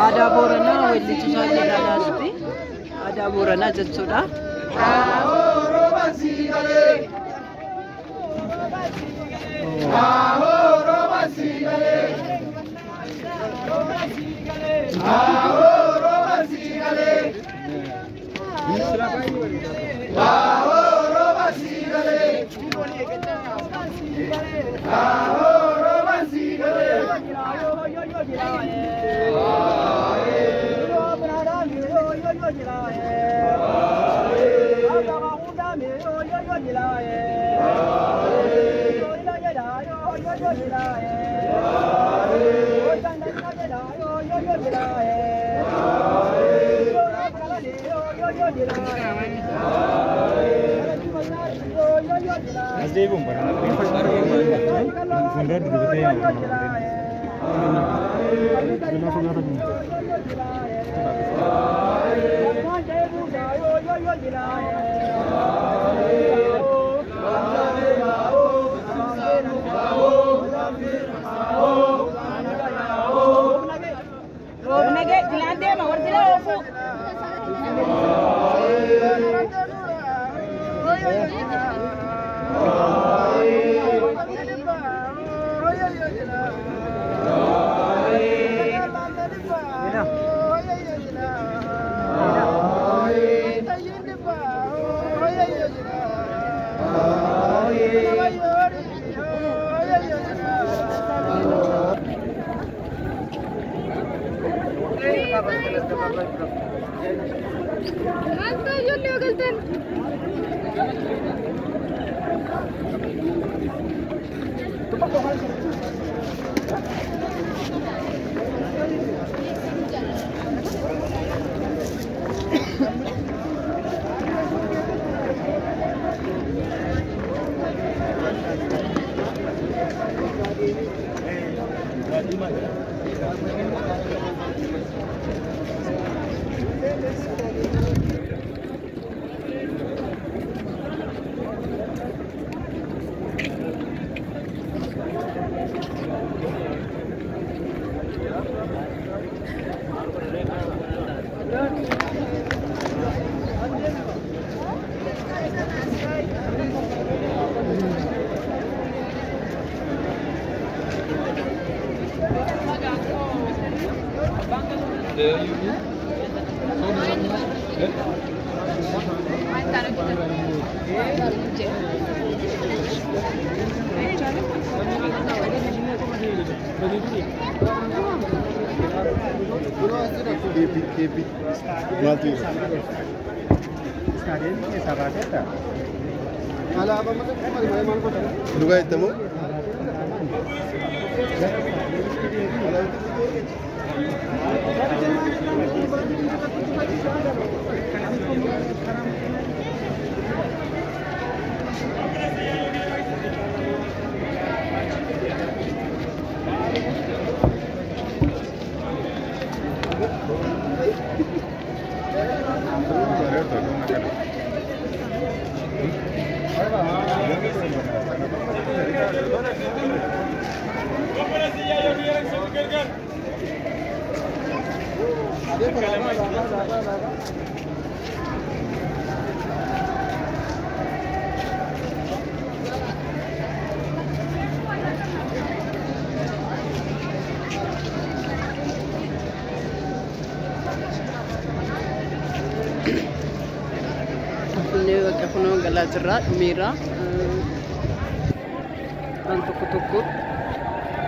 Ada Borana welli tusaje lasbi ada Borana jechuudha Jira mira untuk kutuku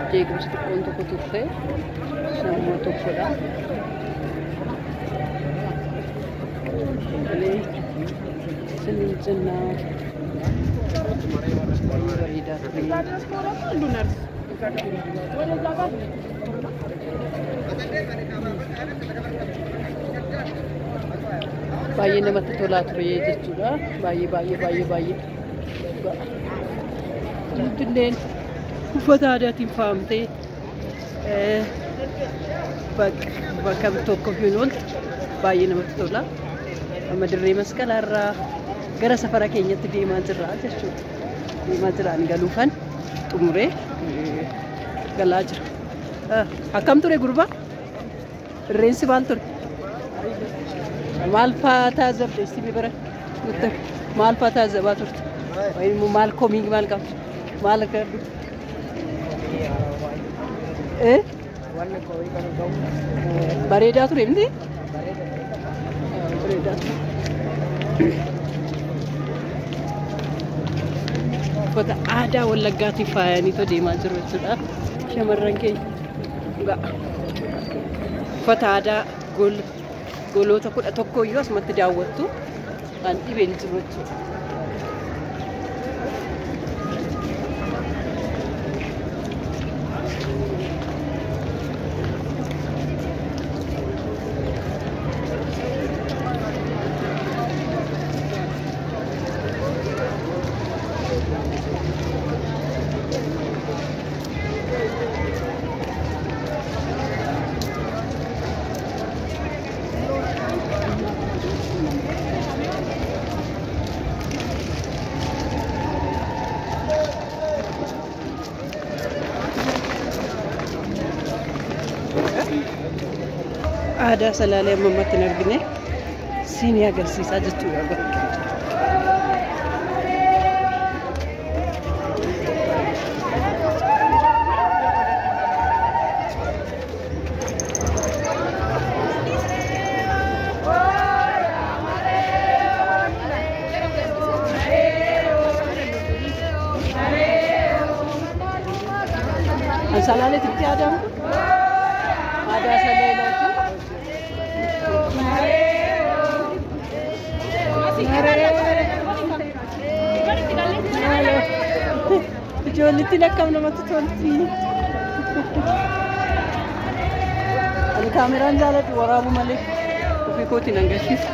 jadi untuk kutuku sama untuk sudah Seninjana bareedaa ture. Baay'ee namatti tolaa ture jechuudha. Baay'ee. Illeen uffata aadaatiin faayamtee bakka tokko hin oolte baay'ee namatti tola. Amma dirree masqalaa irraa gara safara keenyatti deemaa jirra jechuudha. Deemaa jiraan galuufan xumuree galaa jira. Akkam ture gurbaa? Irreensi maal ture? Maal fa'aa taazabde isii bira? Maal fa'aa taazabaa turte? Maal komii maal qabdu? Maal akka argu? Bareedaa ture miti? Bareedaa ture. Uffata aadaa Wallaggaatiin faayanii deemaa jiru jechuudha. Shamarran keenya uffata aadaa golota 11 iyyuu asumatti daawwattu kan dhibeen jiru jechuudha. Aadaa salaalee ammatti hin argine siinii agarsiisaa jechuudha. Salaalee itti aadamu aadaa salaalee ijoollitti lakkam namatti tolti. Ani kaameraan jaaladhu waraabu malee ofii kootiin agarsiisa.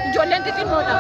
Ijoolleen xixinnoodha.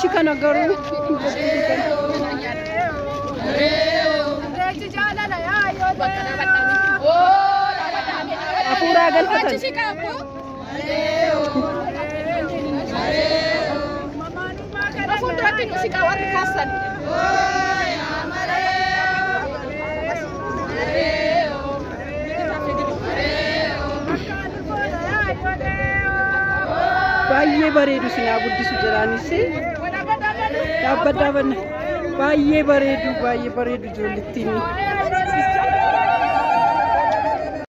Ishi kana garuu Afuuraa galfatan. Afuuratti muuziqaa warri kaastan. Baay'ee bareedu sinaa guddisu jiraanis dhaabbadhaa banna baay'ee bareedu ijoollettiin